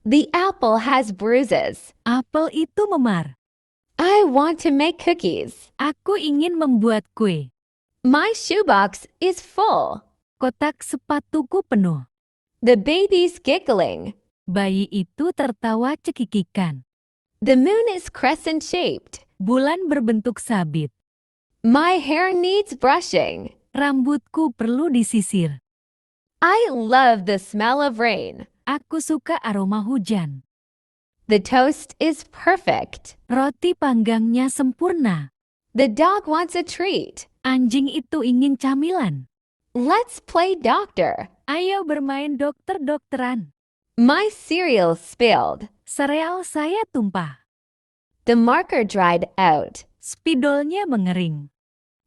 The apple has bruises. Apel itu memar. I want to make cookies. Aku ingin membuat kue. My shoebox is full. Kotak sepatuku penuh. The baby's giggling. Bayi itu tertawa cekikikan. The moon is crescent-shaped. Bulan berbentuk sabit. My hair needs brushing. Rambutku perlu disisir. I love the smell of rain. Aku suka aroma hujan. The toast is perfect. Roti panggangnya sempurna. The dog wants a treat. Anjing itu ingin camilan. Let's play doctor. Ayo bermain dokter-dokteran. My cereal spilled. Sereal saya tumpah. The marker dried out. Spidolnya mengering.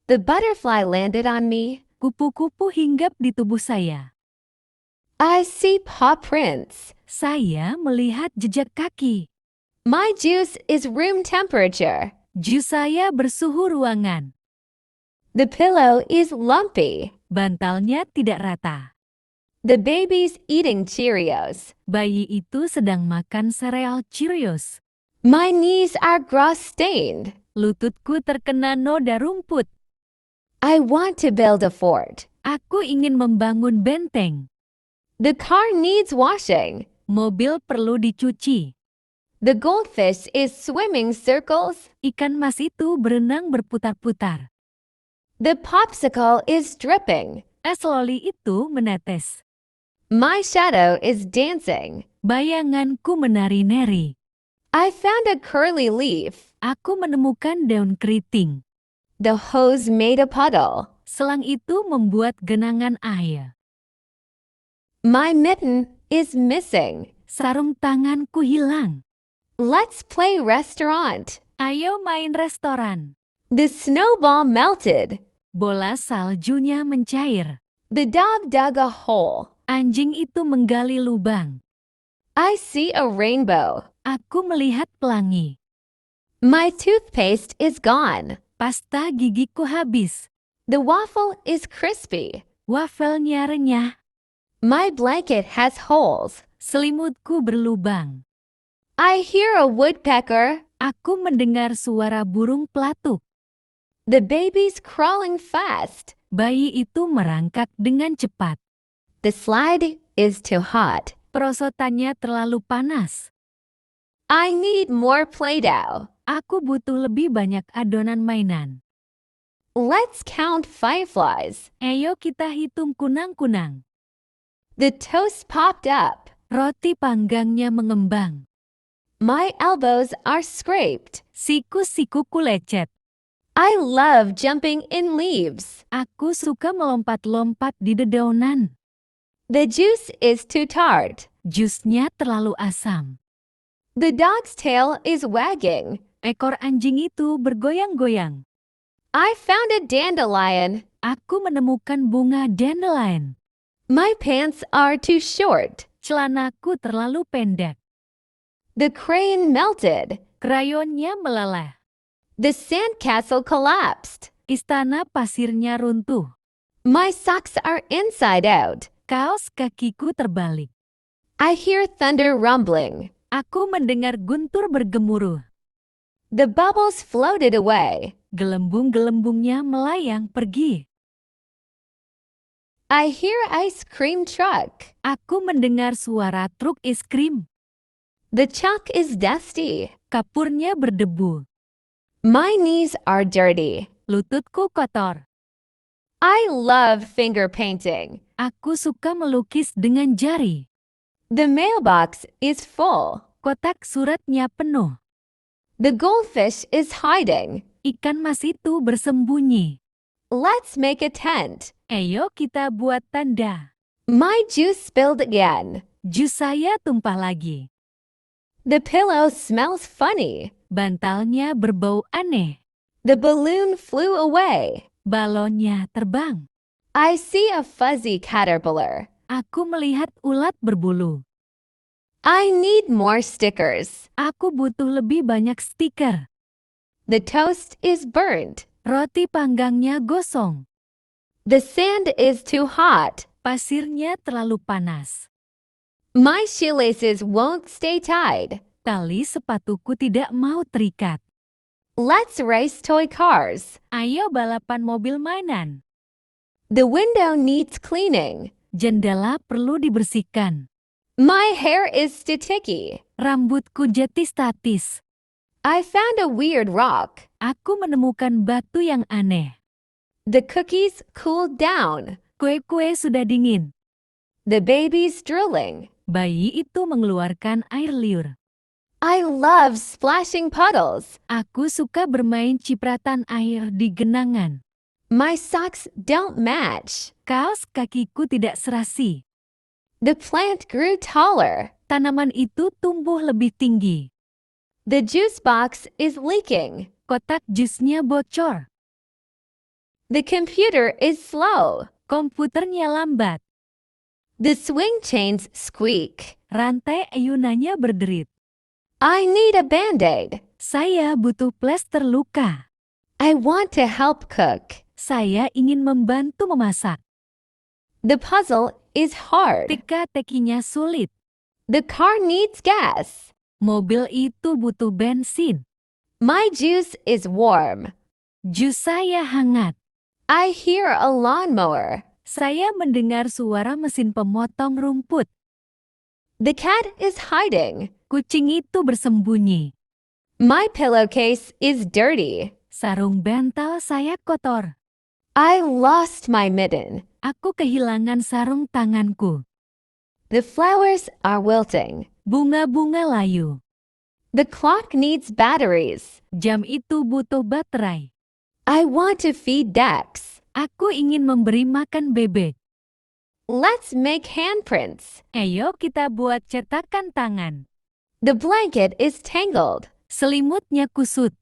The butterfly landed on me. Kupu-kupu hinggap di tubuh saya. I see paw prints. Saya melihat jejak kaki. My juice is room temperature. Jus saya bersuhu ruangan. The pillow is lumpy. Bantalnya tidak rata. The baby's eating Cheerios. Bayi itu sedang makan sereal Cheerios. My knees are grass-stained. Lututku terkena noda rumput. I want to build a fort. Aku ingin membangun benteng. The car needs washing. Mobil perlu dicuci. The goldfish is swimming circles. Ikan mas itu berenang berputar-putar. The popsicle is dripping. Es loli itu menetes. My shadow is dancing. Bayanganku menari-nari. I found a curly leaf. Aku menemukan daun keriting. The hose made a puddle. Selang itu membuat genangan air. My mitten is missing. Sarung tanganku hilang. Let's play restaurant. Ayo main restoran. The snowball melted. Bola saljunya mencair. The dog dug a hole. Anjing itu menggali lubang. I see a rainbow. Aku melihat pelangi. My toothpaste is gone. Pasta gigiku habis. The waffle is crispy. Wafelnya renyah. My blanket has holes. Selimutku berlubang. I hear a woodpecker. Aku mendengar suara burung pelatuk. The baby's crawling fast. Bayi itu merangkak dengan cepat. The slide is too hot. Perosotannya terlalu panas. I need more Play-Doh. Aku butuh lebih banyak adonan mainan. Let's count fireflies. Ayo kita hitung kunang-kunang. The toast popped up. Roti panggangnya mengembang. My elbows are scraped. Siku-sikuku lecet. I love jumping in leaves. Aku suka melompat-lompat di dedaunan. The juice is too tart. Jusnya terlalu asam. The dog's tail is wagging. Ekor anjing itu bergoyang-goyang. I found a dandelion. Aku menemukan bunga dandelion. My pants are too short. Celanaku terlalu pendek. The crayon melted. Krayonnya meleleh. The sandcastle collapsed. Istana pasirnya runtuh. My socks are inside out. Kaos kakiku terbalik. I hear thunder rumbling. Aku mendengar guntur bergemuruh. The bubbles floated away. Gelembung-gelembungnya melayang pergi. I hear ice cream truck. Aku mendengar suara truk es krim. The chalk is dusty. Kapurnya berdebu. My knees are dirty. Lututku kotor. I love finger painting. Aku suka melukis dengan jari. The mailbox is full. Kotak suratnya penuh. The goldfish is hiding. Ikan mas itu bersembunyi. Let's make a tent. Ayo kita buat tanda. My juice spilled again. Jus saya tumpah lagi. The pillow smells funny. Bantalnya berbau aneh. The balloon flew away. Balonnya terbang. I see a fuzzy caterpillar. Aku melihat ulat berbulu. I need more stickers. Aku butuh lebih banyak stiker. The toast is burnt. Roti panggangnya gosong. The sand is too hot. Pasirnya terlalu panas. My shoelaces won't stay tied. Tali sepatuku tidak mau terikat. Let's race toy cars. Ayo balapan mobil mainan. The window needs cleaning. Jendela perlu dibersihkan. My hair is sticky. Rambutku jadi statis. I found a weird rock. Aku menemukan batu yang aneh. The cookies cooled down. Kue-kue sudah dingin. The baby's drooling. Bayi itu mengeluarkan air liur. I love splashing puddles. Aku suka bermain cipratan air di genangan. My socks don't match. Kaos kakiku tidak serasi. The plant grew taller. Tanaman itu tumbuh lebih tinggi. The juice box is leaking. Kotak jusnya bocor. The computer is slow. Komputernya lambat. The swing chains squeak. Rantai ayunannya berderit. I need a band-aid. Saya butuh plester luka. I want to help cook. Saya ingin membantu memasak. The puzzle is hard. Teka-tekinya sulit. The car needs gas. Mobil itu butuh bensin. My juice is warm. Jus saya hangat. I hear a lawnmower. Saya mendengar suara mesin pemotong rumput. The cat is hiding. Kucing itu bersembunyi. My pillowcase is dirty. Sarung bantal saya kotor. I lost my mitten. Aku kehilangan sarung tanganku. The flowers are wilting. Bunga-bunga layu. The clock needs batteries. Jam itu butuh baterai. I want to feed ducks. Aku ingin memberi makan bebek. Let's make handprints. Ayo kita buat cetakan tangan. The blanket is tangled. Selimutnya kusut.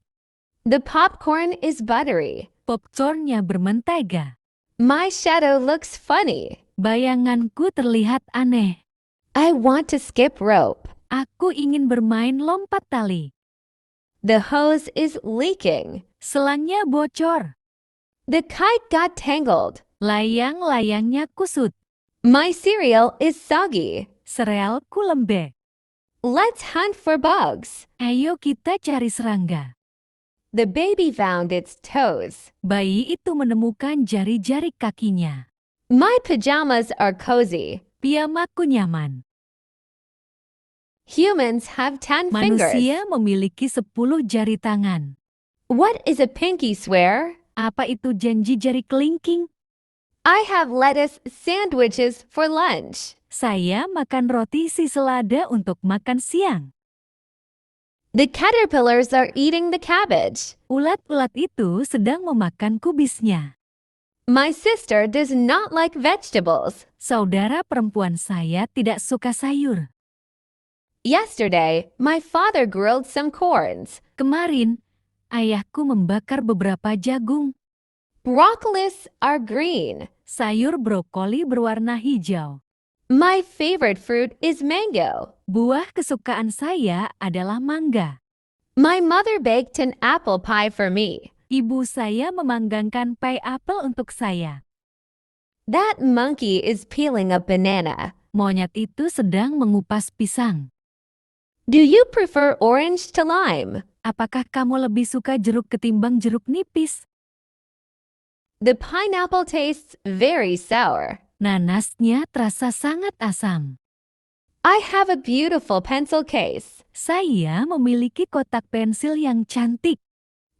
The popcorn is buttery. Popcornnya bermentega. My shadow looks funny. Bayanganku terlihat aneh. I want to skip rope. Aku ingin bermain lompat tali. The hose is leaking. Selangnya bocor. The kite got tangled. Layang-layangnya kusut. My cereal is soggy. Serealku lembek. Let's hunt for bugs. Ayo kita cari serangga. The baby found its toes. Bayi itu menemukan jari-jari kakinya. My pajamas are cozy. Piyamaku nyaman. Humans have 10 fingers. Manusia memiliki 10 jari tangan. What is a pinky swear? Apa itu janji jari kelingking? I have lettuce sandwiches for lunch. Saya makan roti isi selada untuk makan siang. The caterpillars are eating the cabbage. Ulat-ulat itu sedang memakan kubisnya. My sister does not like vegetables. Saudara perempuan saya tidak suka sayur. Yesterday, my father grilled some corns. Kemarin, ayahku membakar beberapa jagung. Broccolis are green. Sayur brokoli berwarna hijau. My favorite fruit is mango. Buah kesukaan saya adalah mangga. My mother baked an apple pie for me. Ibu saya memanggangkan pie apel untuk saya. That monkey is peeling a banana. Monyet itu sedang mengupas pisang. Do you prefer orange to lime? Apakah kamu lebih suka jeruk ketimbang jeruk nipis? The pineapple tastes very sour. Nanasnya terasa sangat asam. I have a beautiful pencil case. Saya memiliki kotak pensil yang cantik.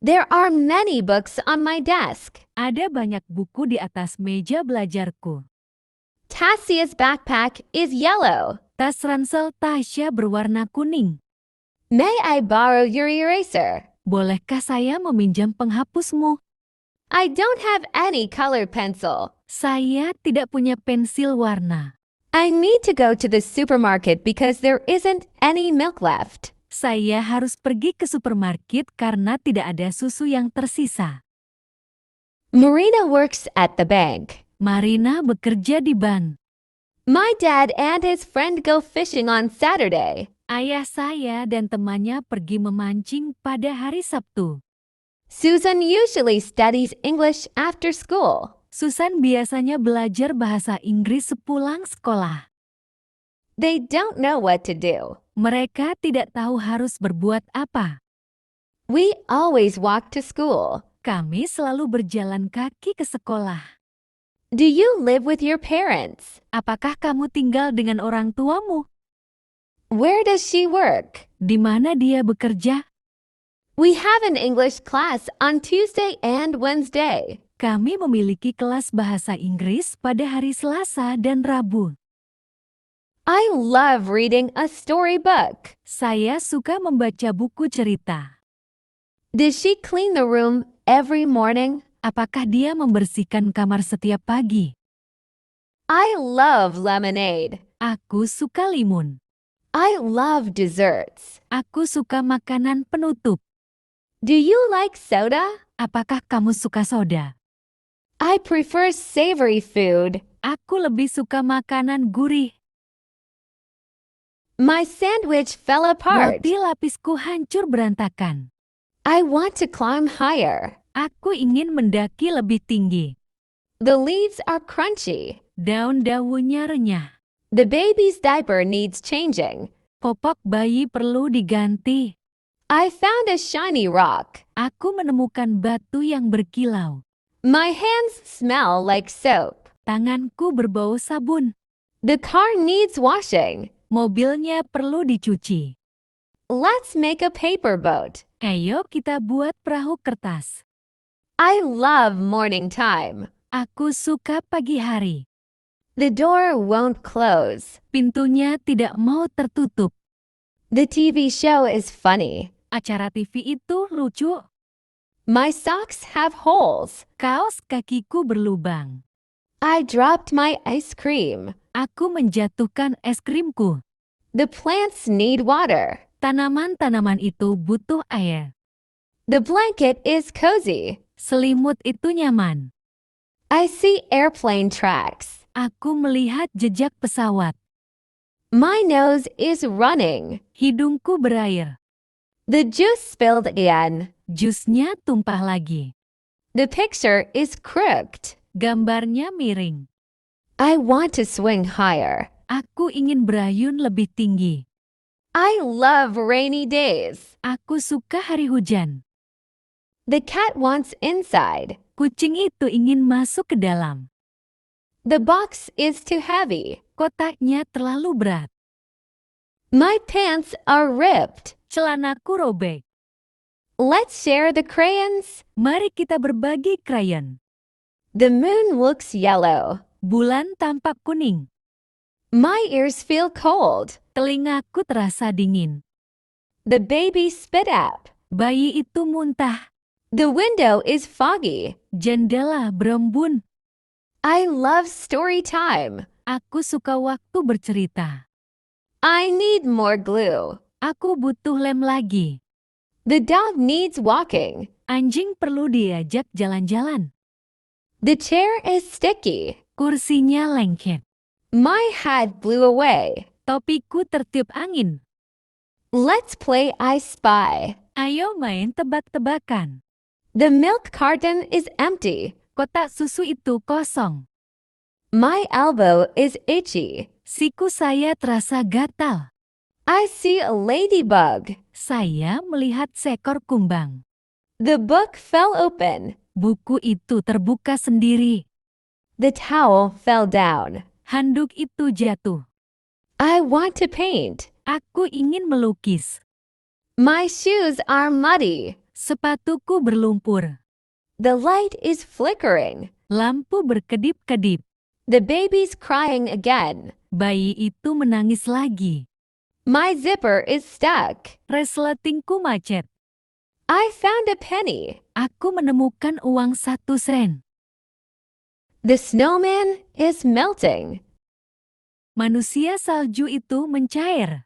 There are many books on my desk. Ada banyak buku di atas meja belajarku. Tassia's backpack is yellow. Tas ransel Tasya berwarna kuning. May I borrow your eraser? Bolehkah saya meminjam penghapusmu? I don't have any colored pencil. Saya tidak punya pensil warna. I need to go to the supermarket because there isn't any milk left. Saya harus pergi ke supermarket karena tidak ada susu yang tersisa. Marina works at the bank. Marina bekerja di bank. My dad and his friend go fishing on Saturday. Ayah saya dan temannya pergi memancing pada hari Sabtu. Susan usually studies English after school. Susan biasanya belajar bahasa Inggris sepulang sekolah. They don't know what to do. Mereka tidak tahu harus berbuat apa. We always walk to school. Kami selalu berjalan kaki ke sekolah. Do you live with your parents? Apakah kamu tinggal dengan orang tuamu? Where does she work? Di mana dia bekerja? We have an English class on Tuesday and Wednesday. Kami memiliki kelas bahasa Inggris pada hari Selasa dan Rabu. I love reading a storybook. Saya suka membaca buku cerita. Does she clean the room every morning? Apakah dia membersihkan kamar setiap pagi? I love lemonade. Aku suka limun. I love desserts. Aku suka makanan penutup. Do you like soda? Apakah kamu suka soda? I prefer savory food. Aku lebih suka makanan gurih. My sandwich fell apart. Roti lapisku hancur berantakan. I want to climb higher. Aku ingin mendaki lebih tinggi. The leaves are crunchy. Daun-daunnya renyah. The baby's diaper needs changing. Popok bayi perlu diganti. I found a shiny rock. Aku menemukan batu yang berkilau. My hands smell like soap. Tanganku berbau sabun. The car needs washing. Mobilnya perlu dicuci. Let's make a paper boat. Ayo kita buat perahu kertas. I love morning time. Aku suka pagi hari. The door won't close. Pintunya tidak mau tertutup. The TV show is funny. Acara TV itu lucu. My socks have holes. Kaos kakiku berlubang. I dropped my ice cream. Aku menjatuhkan es krimku. The plants need water. Tanaman-tanaman itu butuh air. The blanket is cozy. Selimut itu nyaman. I see airplane tracks. Aku melihat jejak pesawat. My nose is running. Hidungku berair. The juice spilled again. Jusnya tumpah lagi. The picture is crooked. Gambarnya miring. I want to swing higher. Aku ingin berayun lebih tinggi. I love rainy days. Aku suka hari hujan. The cat wants inside. Kucing itu ingin masuk ke dalam. The box is too heavy. Kotaknya terlalu berat. My pants are ripped. Celanaku robek. Let's share the crayons. Mari kita berbagi krayon. The moon looks yellow. Bulan tampak kuning. My ears feel cold. Telingaku terasa dingin. The baby spit up. Bayi itu muntah. The window is foggy. Jendela berembun. I love story time. Aku suka waktu bercerita. I need more glue. Aku butuh lem lagi. The dog needs walking. Anjing perlu diajak jalan-jalan. The chair is sticky. Kursinya lengket. My hat blew away. Topiku tertiup angin. Let's play I Spy. Ayo main tebak-tebakan. The milk carton is empty. Kotak susu itu kosong. My elbow is itchy. Siku saya terasa gatal. I see a ladybug. Saya melihat seekor kumbang. The book fell open. Buku itu terbuka sendiri. The towel fell down. Handuk itu jatuh. I want to paint. Aku ingin melukis. My shoes are muddy. Sepatuku berlumpur. The light is flickering. Lampu berkedip-kedip. The baby's crying again. Bayi itu menangis lagi. My zipper is stuck. Resletingku macet. I found a penny. Aku menemukan uang 1 sen. The snowman is melting. Manusia salju itu mencair.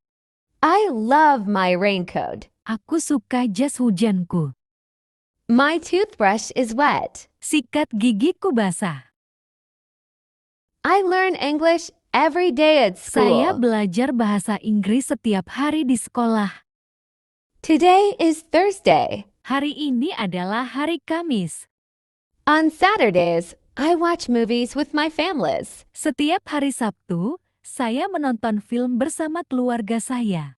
I love my raincoat. Aku suka jas hujanku. My toothbrush is wet. Sikat gigiku basah. I learn English every day at Saya school. belajar bahasa Inggris setiap hari di sekolah. Today is Thursday. Hari ini adalah hari Kamis. On Saturdays, I watch movies with my families. Setiap hari Sabtu, Saya menonton film bersama keluarga saya.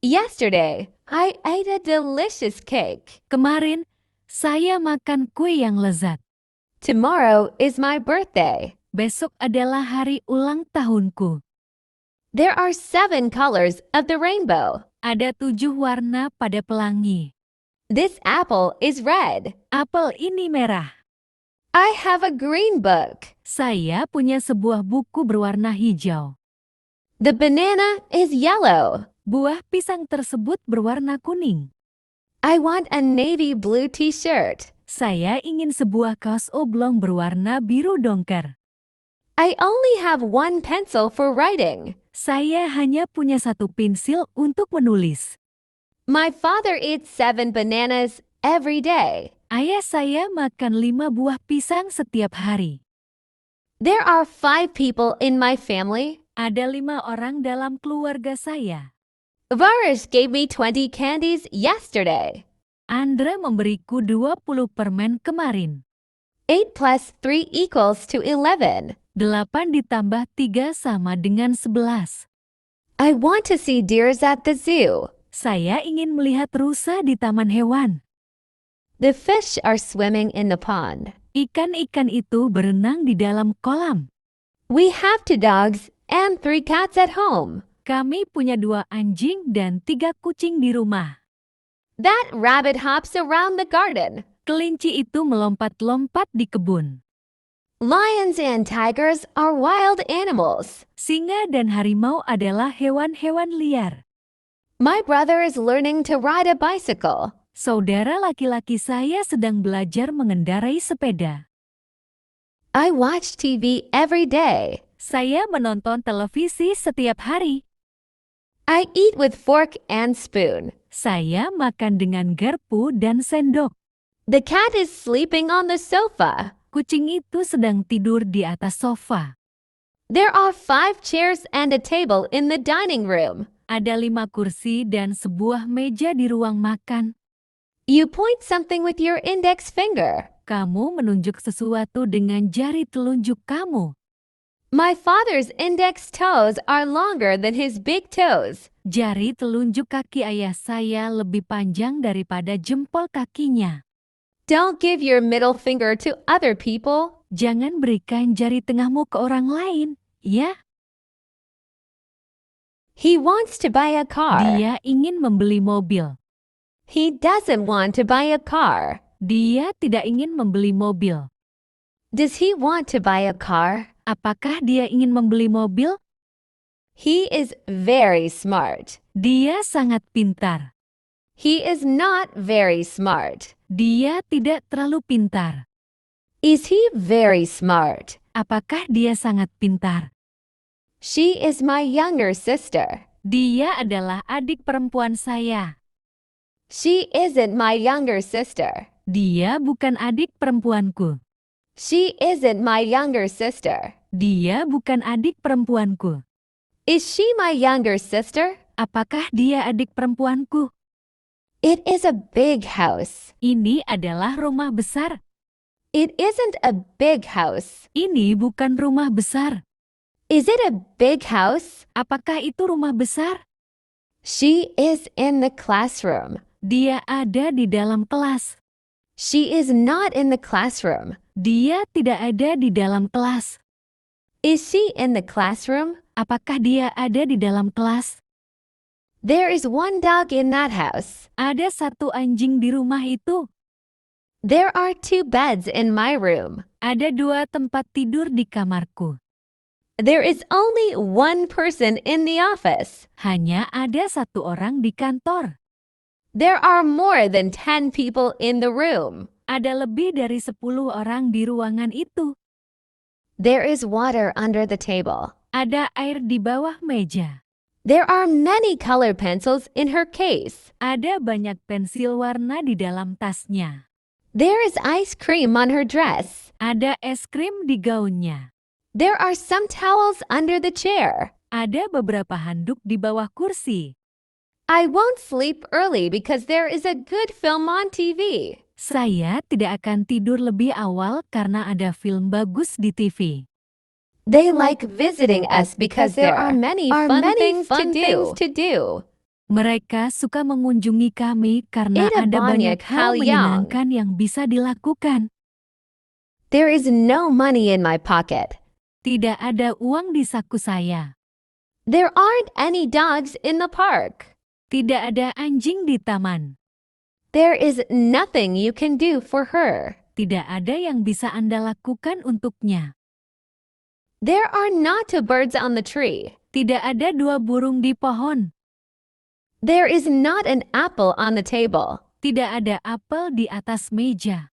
Yesterday, I ate a delicious cake. Kemarin, saya makan kue yang lezat. Tomorrow is my birthday. Besok adalah hari ulang tahunku. There are 7 colors of the rainbow. Ada 7 warna pada pelangi. This apple is red. Apel ini merah. I have a green book. Saya punya sebuah buku berwarna hijau. The banana is yellow. Buah pisang tersebut berwarna kuning. I want a navy blue t-shirt. Saya ingin sebuah kaos oblong berwarna biru dongker. I only have 1 pencil for writing. Saya hanya punya 1 pensil untuk menulis. My father eats 7 bananas every day. Ayah saya makan 5 buah pisang setiap hari. There are 5 people in my family. Ada 5 orang dalam keluarga saya. Varish gave me 20 candies yesterday. Andra memberiku 20 permen kemarin. 8 plus 3 equals to 11. 8 ditambah 3 sama dengan 11. I want to see deers at the zoo. Saya ingin melihat rusa di taman hewan. The fish are swimming in the pond. Ikan-ikan itu berenang di dalam kolam. We have 2 dogs and 3 cats at home. Kami punya 2 anjing dan 3 kucing di rumah. That rabbit hops around the garden. Kelinci itu melompat-lompat di kebun. Lions and tigers are wild animals. Singa dan harimau adalah hewan-hewan liar. My brother is learning to ride a bicycle. Saudara laki-laki saya sedang belajar mengendarai sepeda. I watch TV every day. Saya menonton televisi setiap hari. I eat with fork and spoon. Saya makan dengan garpu dan sendok. The cat is sleeping on the sofa. Kucing itu sedang tidur di atas sofa. There are 5 chairs and a table in the dining room. Ada 5 kursi dan sebuah meja di ruang makan. You point something with your index finger. Kamu menunjuk sesuatu dengan jari telunjuk kamu. My father's index toes are longer than his big toes. Jari telunjuk kaki ayah saya lebih panjang daripada jempol kakinya. Don't give your middle finger to other people. Jangan berikan jari tengahmu ke orang lain, ya? He wants to buy a car. Dia ingin membeli mobil. He doesn't want to buy a car. Dia tidak ingin membeli mobil. Does he want to buy a car? Apakah dia ingin membeli mobil? He is very smart. Dia sangat pintar. He is not very smart. Dia tidak terlalu pintar. Is he very smart? Apakah dia sangat pintar? She is my younger sister. Dia adalah adik perempuan saya. She isn't my younger sister. Dia bukan adik perempuanku. She isn't my younger sister. Dia bukan adik perempuanku. Is she my younger sister? Apakah dia adik perempuanku? It is a big house. Ini adalah rumah besar. It isn't a big house. Ini bukan rumah besar. Is it a big house? Apakah itu rumah besar? She is in the classroom. Dia ada di dalam kelas. She is not in the classroom. Dia tidak ada di dalam kelas. Is she in the classroom? Apakah dia ada di dalam kelas? There is 1 dog in that house. Ada 1 anjing di rumah itu. There are 2 beds in my room. Ada 2 tempat tidur di kamarku. There is only 1 person in the office. Hanya ada 1 orang di kantor. There are more than 10 people in the room. Ada lebih dari 10 orang di ruangan itu. There is water under the table. Ada air di bawah meja. There are many color pencils in her case. Ada banyak pensil warna di dalam tasnya. There is ice cream on her dress. Ada es krim di gaunnya. There are some towels under the chair. Ada beberapa handuk di bawah kursi. I won't sleep early because there is a good film on TV. Saya tidak akan tidur lebih awal karena ada film bagus di TV. They like visiting us because there are many fun things to do. Mereka suka mengunjungi kami karena Ada ada banyak banyak hal hal yang- menyenangkan yang bisa dilakukan. There is no money in my pocket. Tidak ada uang di saku saya. There aren't any dogs in the park. Tidak ada anjing di taman. There is nothing you can do for her. Tidak ada yang bisa Anda lakukan untuknya. There are not two birds on the tree. Tidak ada 2 burung di pohon. There is not an apple on the table. Tidak ada apel di atas meja.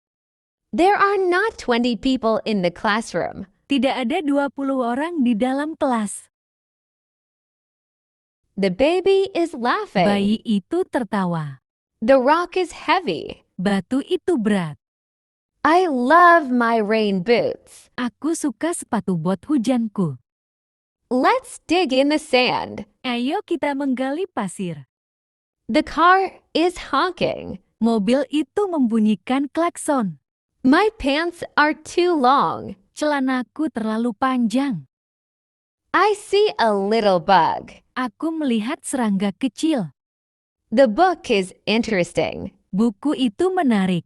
There are not 20 people in the classroom. Tidak ada 20 orang di dalam kelas. The baby is laughing. Bayi itu tertawa. The rock is heavy. Batu itu berat. I love my rain boots. Aku suka sepatu bot hujanku. Let's dig in the sand. Ayo kita menggali pasir. The car is honking. Mobil itu membunyikan klakson. My pants are too long. Celanaku terlalu panjang. I see a little bug. Aku melihat serangga kecil. The book is interesting. Buku itu menarik.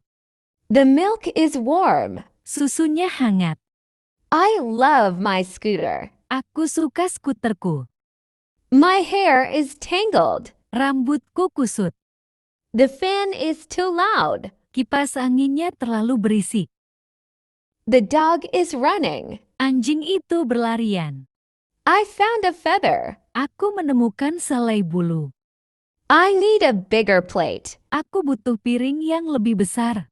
The milk is warm. Susunya hangat. I love my scooter. Aku suka skuterku. My hair is tangled. Rambutku kusut. The fan is too loud. Kipas anginnya terlalu berisik. The dog is running. Anjing itu berlarian. I found a feather. Aku menemukan selai bulu. I need a bigger plate. Aku butuh piring yang lebih besar.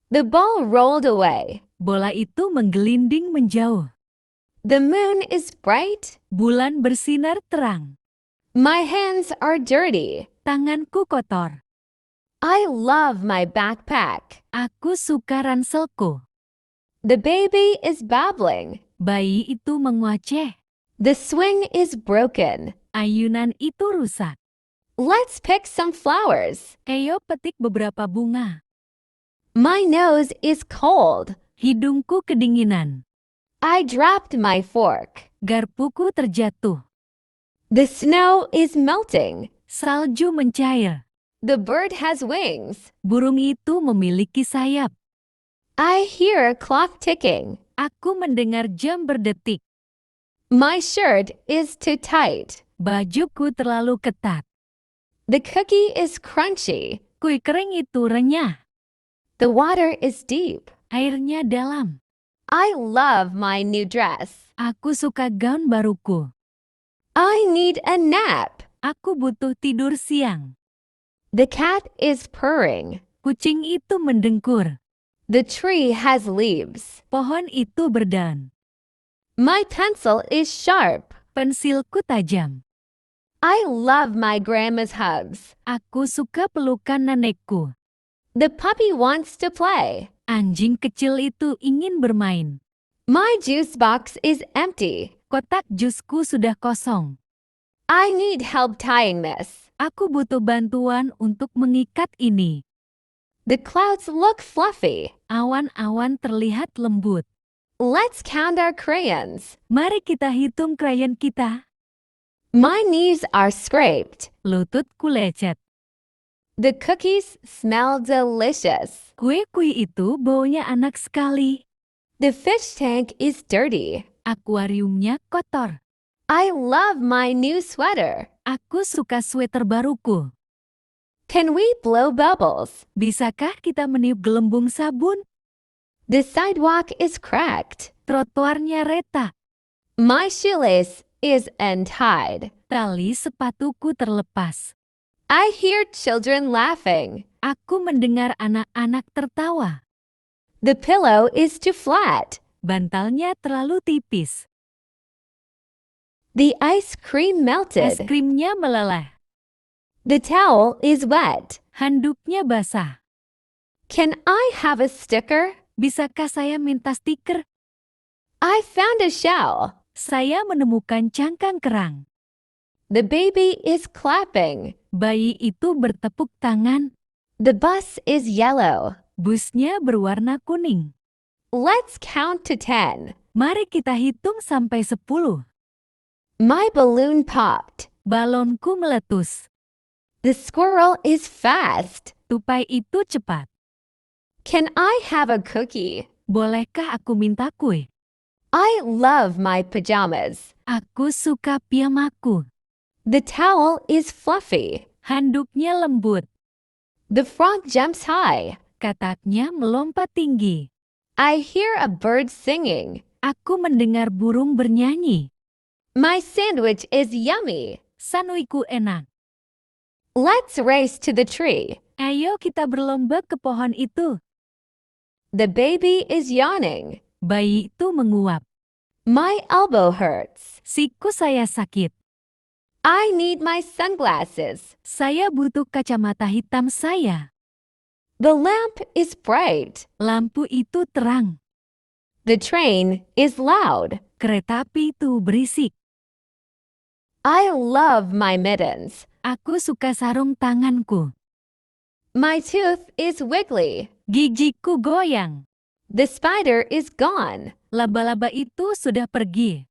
The ball rolled away. Bola itu menggelinding menjauh. The moon is bright. Bulan bersinar terang. My hands are dirty. Tanganku kotor. I love my backpack. Aku suka ranselku. The baby is babbling. Bayi itu menguaceh. The swing is broken. Ayunan itu rusak. Let's pick some flowers. Ayo petik beberapa bunga. My nose is cold. Hidungku kedinginan. I dropped my fork. Garpuku terjatuh. The snow is melting. Salju mencair. The bird has wings. Burung itu memiliki sayap. I hear a clock ticking. Aku mendengar jam berdetik. My shirt is too tight. Bajuku terlalu ketat. The cookie is crunchy. Kue kering itu renyah. The water is deep. Airnya dalam. I love my new dress. Aku suka gaun baruku. I need a nap. Aku butuh tidur siang. The cat is purring. Kucing itu mendengkur. The tree has leaves. Pohon itu berdaun. My pencil is sharp. Pensilku tajam. I love my grandma's hugs. Aku suka pelukan nenekku. The puppy wants to play. Anjing kecil itu ingin bermain. My juice box is empty. Kotak jusku sudah kosong. I need help tying this. Aku butuh bantuan untuk mengikat ini. The clouds look fluffy. Awan-awan terlihat lembut. Let's count our crayons. Mari kita hitung krayon kita. My knees are scraped. Lututku lecet. The cookies smell delicious. Kue-kue itu baunya enak sekali. The fish tank is dirty. Akuariumnya kotor. I love my new sweater. Aku suka sweater baruku. Can we blow bubbles? Bisakah kita meniup gelembung sabun? The sidewalk is cracked. Trotoarnya retak. My shoelace is untied. Tali sepatuku terlepas. I hear children laughing. Aku mendengar anak-anak tertawa. The pillow is too flat. Bantalnya terlalu tipis. The ice cream Es melted. krimnya meleleh. The towel is wet. Handuknya basah. Can I have a sticker? Bisakah saya minta stiker? I found a shell. Saya menemukan cangkang kerang. The baby is clapping. Bayi itu bertepuk tangan. The bus is yellow. Busnya berwarna kuning. Let's count to 10. Mari kita hitung sampai 10. My balloon popped. Balonku meletus. The squirrel is fast. Tupai itu cepat. Can I have a cookie? Bolehkah aku minta kue? I love my pajamas. Aku suka piyamaku. The towel is fluffy. Handuknya lembut. The frog jumps high. Kataknya melompat tinggi. I hear a bird singing. Aku mendengar burung bernyanyi. My sandwich is yummy. Sanduiku enak. Let's race to the tree. Ayo kita berlomba ke pohon itu. The baby is yawning. Bayi itu menguap. My elbow hurts. Siku saya sakit. I need my sunglasses. Saya butuh kacamata hitam saya. The lamp is bright. Lampu itu terang. The train is loud. Kereta api itu berisik. I love my mittens. Aku suka sarung tanganku. My tooth is wiggly. Gigiku goyang. The spider is gone. Laba-laba itu sudah pergi.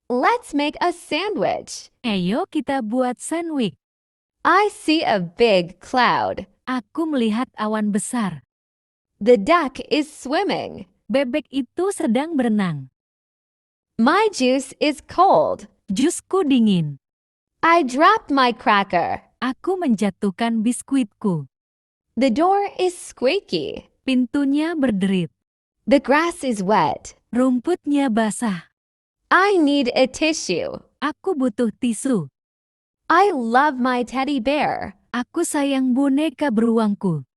Let's make a sandwich. Ayo kita buat sandwich. I see a big cloud. Aku melihat awan besar. The duck is swimming. Bebek itu sedang berenang. My juice is cold. Jusku dingin. I dropped my cracker. Aku menjatuhkan biskuitku. The door is squeaky. Pintunya berderit. The grass is wet. Rumputnya basah. I need a tissue. Aku butuh tisu. I love my teddy bear. Aku sayang boneka beruangku.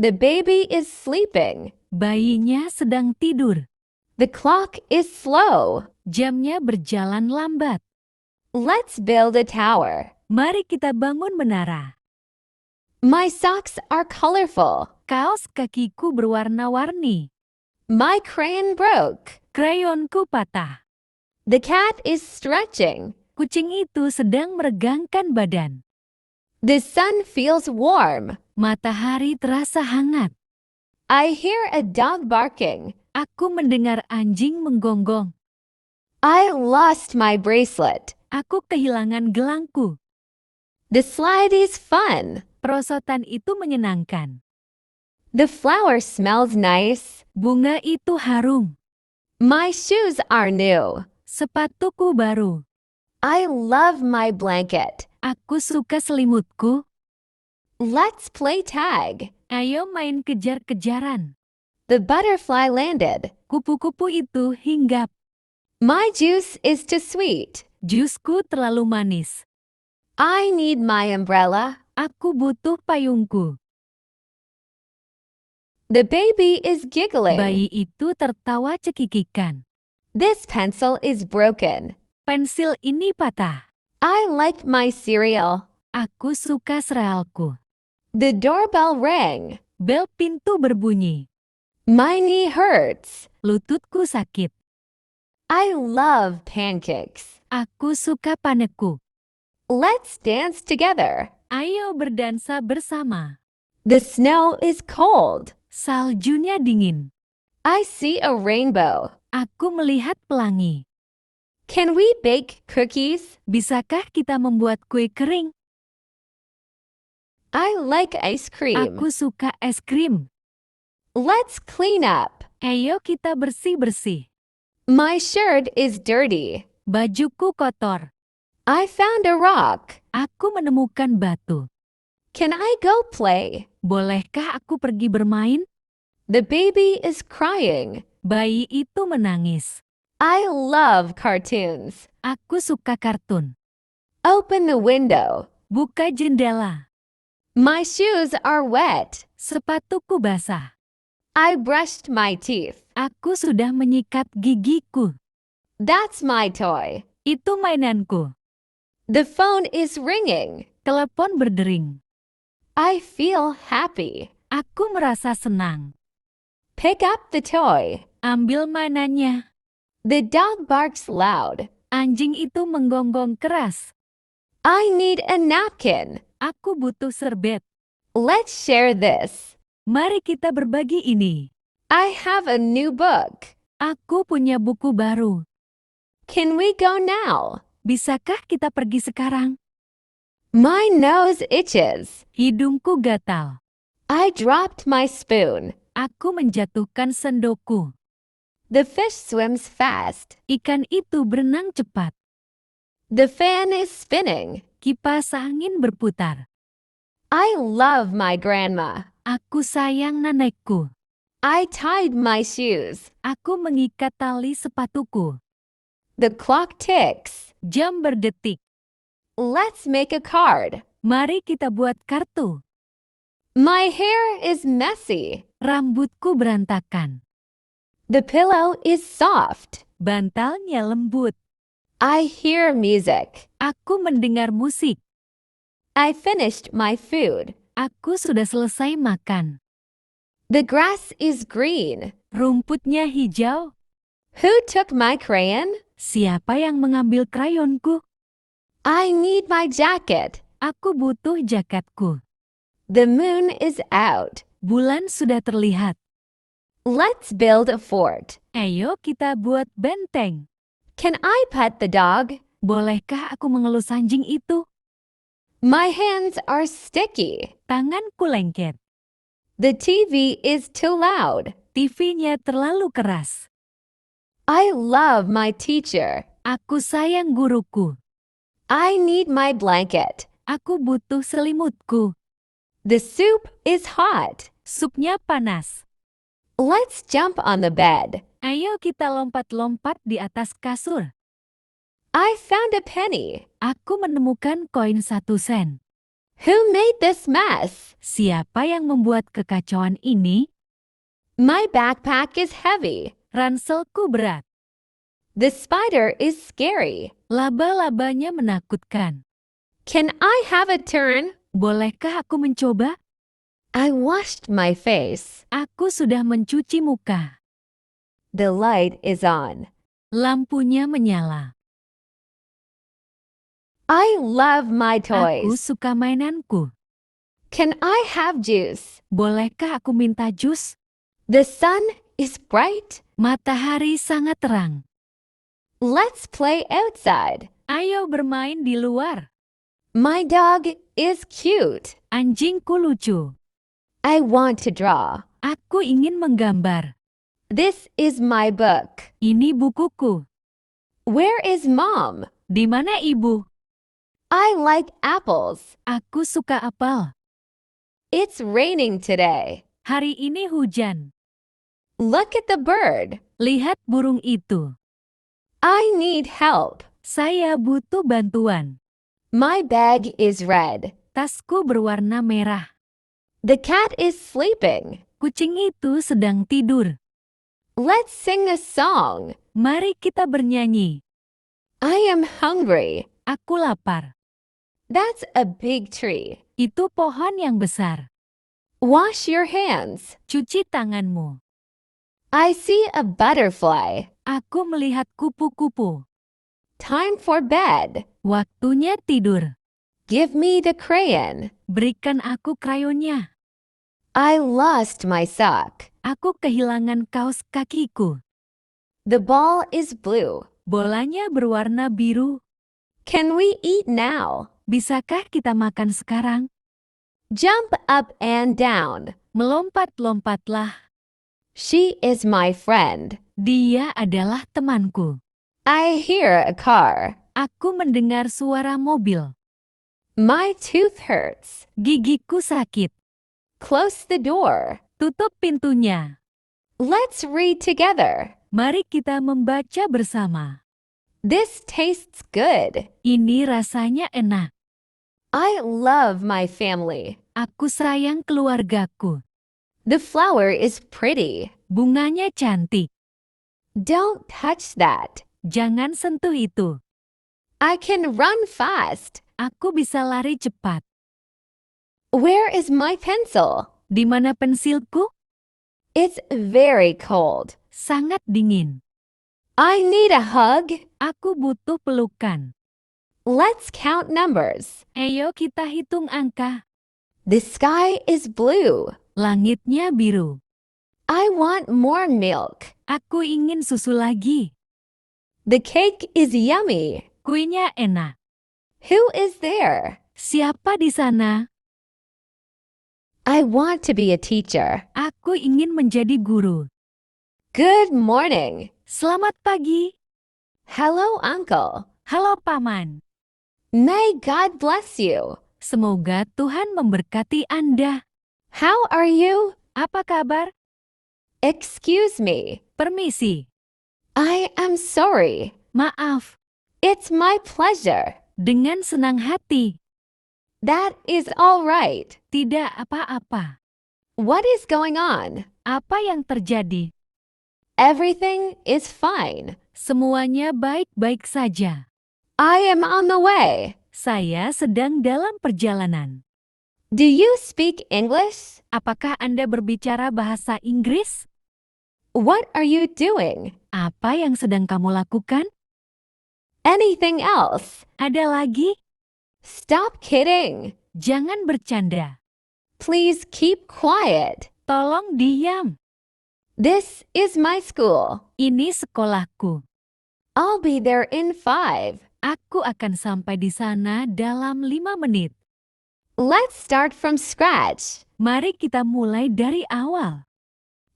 The baby is sleeping. Bayinya sedang tidur. The clock is slow. Jamnya berjalan lambat. Let's build a tower. Mari kita bangun menara. My socks are colorful. Kaos kakiku berwarna-warni. My crayon broke. Krayonku patah. The cat is stretching. Kucing itu sedang meregangkan badan. The sun feels warm. Matahari terasa hangat. I hear a dog barking. Aku mendengar anjing menggonggong. I lost my bracelet. Aku kehilangan gelangku. The slide is fun. Perosotan itu menyenangkan. The flower smells nice. Bunga itu harum. My shoes are new. Sepatuku baru. I love my blanket. Aku suka selimutku. Let's play tag. Ayo main kejar-kejaran. The butterfly landed. Kupu-kupu itu hinggap. My juice is too sweet. Jusku terlalu manis. I need my umbrella. Aku butuh payungku. The baby is giggling. Bayi itu tertawa cekikikan. This pencil is broken. Pensil ini patah. I like my cereal. Aku suka serealku. The doorbell rang. Bel pintu berbunyi. My knee hurts. Lututku sakit. I love pancakes. Aku suka paneku. Let's dance together. Ayo berdansa bersama. The snow is cold. Saljunya dingin. I see a rainbow. Aku melihat pelangi. Can we bake cookies? Bisakah kita membuat kue kering? I like ice cream. Aku suka es krim. Let's clean up. Ayo kita bersih-bersih. My shirt is dirty. Bajuku kotor. I found a rock. Aku menemukan batu. Can I go play? Bolehkah aku pergi bermain? The baby is crying. Bayi itu menangis. I love cartoons. Aku suka kartun. Open the window. Buka jendela. My shoes are wet. Sepatuku basah. I brushed my teeth. Aku sudah menyikat gigiku. That's my toy. Itu mainanku. The phone is ringing. Telepon berdering. I feel happy. Aku merasa senang. Pick up the toy. Ambil mainannya. The dog barks loud. Anjing itu menggonggong keras. I need a napkin. Aku butuh serbet. Let's share this. Mari kita berbagi ini. I have a new book. Aku punya buku baru. Can we go now? Bisakah kita pergi sekarang? My nose itches. Hidungku gatal. I dropped my spoon. Aku menjatuhkan sendokku. The fish swims fast. Ikan itu berenang cepat. The fan is spinning. Kipas angin berputar. I love my grandma. Aku sayang nenekku. I tied my shoes. Aku mengikat tali sepatuku. The clock ticks. Jam berdetik. Let's make a card. Mari kita buat kartu. My hair is messy. Rambutku berantakan. The pillow is soft. Bantalnya lembut. I hear music. Aku mendengar musik. I finished my food. Aku sudah selesai makan. The grass is green. Rumputnya hijau. Who took my crayon? Siapa yang mengambil krayonku? I need my jacket. Aku butuh jaketku. The moon is out. Bulan sudah terlihat. Let's build a fort. Ayo kita buat benteng. Can I pet the dog? Bolehkah aku mengelus anjing itu? My hands are sticky. Tanganku lengket. The TV is too loud. TV-nya terlalu keras. I love my teacher. Aku sayang guruku. I need my blanket. Aku butuh selimutku. The soup is hot. Supnya panas. Let's jump on the bed. Ayo kita lompat-lompat di atas kasur. I found a penny. Aku menemukan koin 1 sen. Who made this mess? Siapa yang membuat kekacauan ini? My backpack is heavy. Ranselku berat. The spider is scary. Laba-labanya menakutkan. Can I have a turn? Bolehkah aku mencoba? I washed my face. Aku sudah mencuci muka. The light is on. Lampunya menyala. I love my Aku toys. suka mainanku. Can I have juice? Bolehkah aku minta jus? The sun is bright. Matahari sangat terang. Let's play outside. Ayo bermain di luar. My dog is cute. Anjingku lucu. I want to draw. Aku ingin menggambar. This is my book. Ini bukuku. Where is mom? Di mana ibu? I like apples. Aku suka apel. It's raining today. Hari ini hujan. Look at the bird. Lihat burung itu. I need help. Saya butuh bantuan. My bag is red. Tasku berwarna merah. The cat is sleeping. Kucing itu sedang tidur. Let's sing a song. Mari kita bernyanyi. I am hungry. Aku lapar. That's a big tree. Itu pohon yang besar. Wash your hands. Cuci tanganmu. I see a butterfly. Aku melihat kupu-kupu. Time for bed. Waktunya tidur. Give me the crayon. Berikan aku krayonnya. I lost my sock. Aku kehilangan kaos kakiku. The ball is blue. Bolanya berwarna biru. Can we eat now? Bisakah kita makan sekarang? Jump up and down. Melompat-lompatlah. She is my friend. Dia adalah temanku. I hear a car. Aku mendengar suara mobil. My tooth hurts. Gigiku sakit. Close the door. Tutup pintunya. Let's read together. Mari kita membaca bersama. This tastes good. Ini rasanya enak. I love my family. Aku sayang keluargaku. The flower is pretty. Bunganya cantik. Don't touch that. Jangan sentuh itu. I can run fast. Aku bisa lari cepat. Where is my pencil? Di mana pensilku? It's very cold. Sangat dingin. I need a hug. Aku butuh pelukan. Let's count numbers. Ayo kita hitung angka. The sky is blue. Langitnya biru. I want more milk. Aku ingin susu lagi. The cake is yummy. Kuenya enak. Who is there? Siapa di sana? I want to be a teacher. Aku ingin menjadi guru. Good morning. Selamat pagi. Hello, Uncle. Halo Paman. May God bless you. Semoga Tuhan memberkati Anda. How are you? Apa kabar? Excuse me. Permisi. I am sorry. Maaf. It's my pleasure. Dengan senang hati. That is all right. Tidak apa-apa. What is going on? Apa yang terjadi? Everything is fine. Semuanya baik-baik saja. I am on the way. Saya sedang dalam perjalanan. Do you speak English? Apakah Anda berbicara bahasa Inggris? What are you doing? Apa yang sedang kamu lakukan? Anything else? Ada lagi? Stop kidding. Jangan bercanda. Please keep quiet. Tolong diam. This is my school. Ini sekolahku. I'll be there in 5. Aku akan sampai di sana dalam 5 menit. Let's start from scratch. Mari kita mulai dari awal.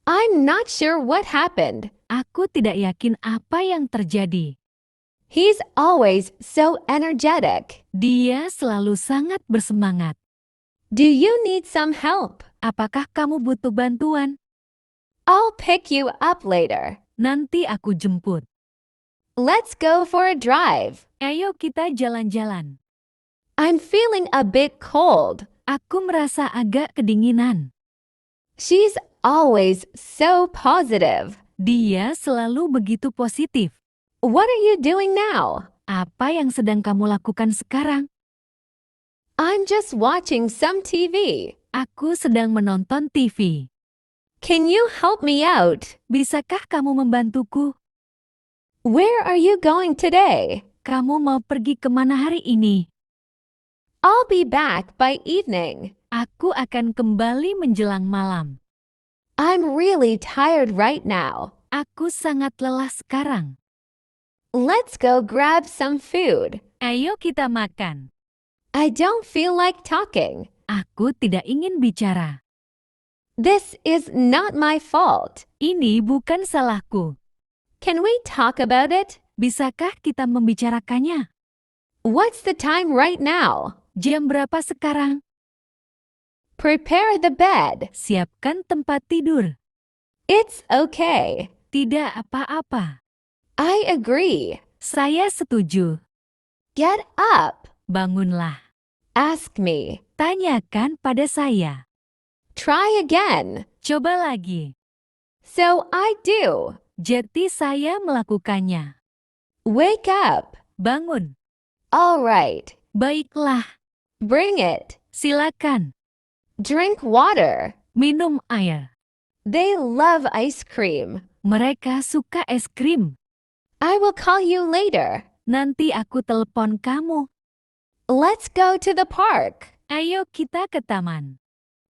I'm not sure what happened. Aku tidak yakin apa yang terjadi. He's always so energetic. Dia selalu sangat bersemangat. Do you need some help? Apakah kamu butuh bantuan? I'll pick you up later. Nanti aku jemput. Let's go for a drive. Ayo kita jalan-jalan. I'm feeling a bit cold. Aku merasa agak kedinginan. She's always so positive. Dia selalu begitu positif. What are you doing now? Apa yang sedang kamu lakukan sekarang? I'm just watching some TV. Aku sedang menonton TV. Can you help me out? Bisakah kamu membantuku? Where are you going today? Kamu mau pergi kemana hari ini? I'll be back by evening. Aku akan kembali menjelang malam. I'm really tired right now. Aku sangat lelah sekarang. Let's go grab some food. Ayo kita makan. I don't feel like talking. Aku tidak ingin bicara. This is not my fault. Ini bukan salahku. Can we talk about it? Bisakah kita membicarakannya? What's the time right now? Jam berapa sekarang? Prepare the bed. Siapkan tempat tidur. It's okay. Tidak apa-apa. I agree. Saya setuju. Get up. Bangunlah. Ask me. Tanyakan pada saya. Try again. Coba lagi. So I do. Jadi saya melakukannya. Wake up. Bangun. All right. Baiklah. Bring it. Silakan. Drink water. Minum air. They love ice cream. Mereka suka es krim. I will call you later. Nanti aku telepon kamu. Let's go to the park. Ayo kita ke taman.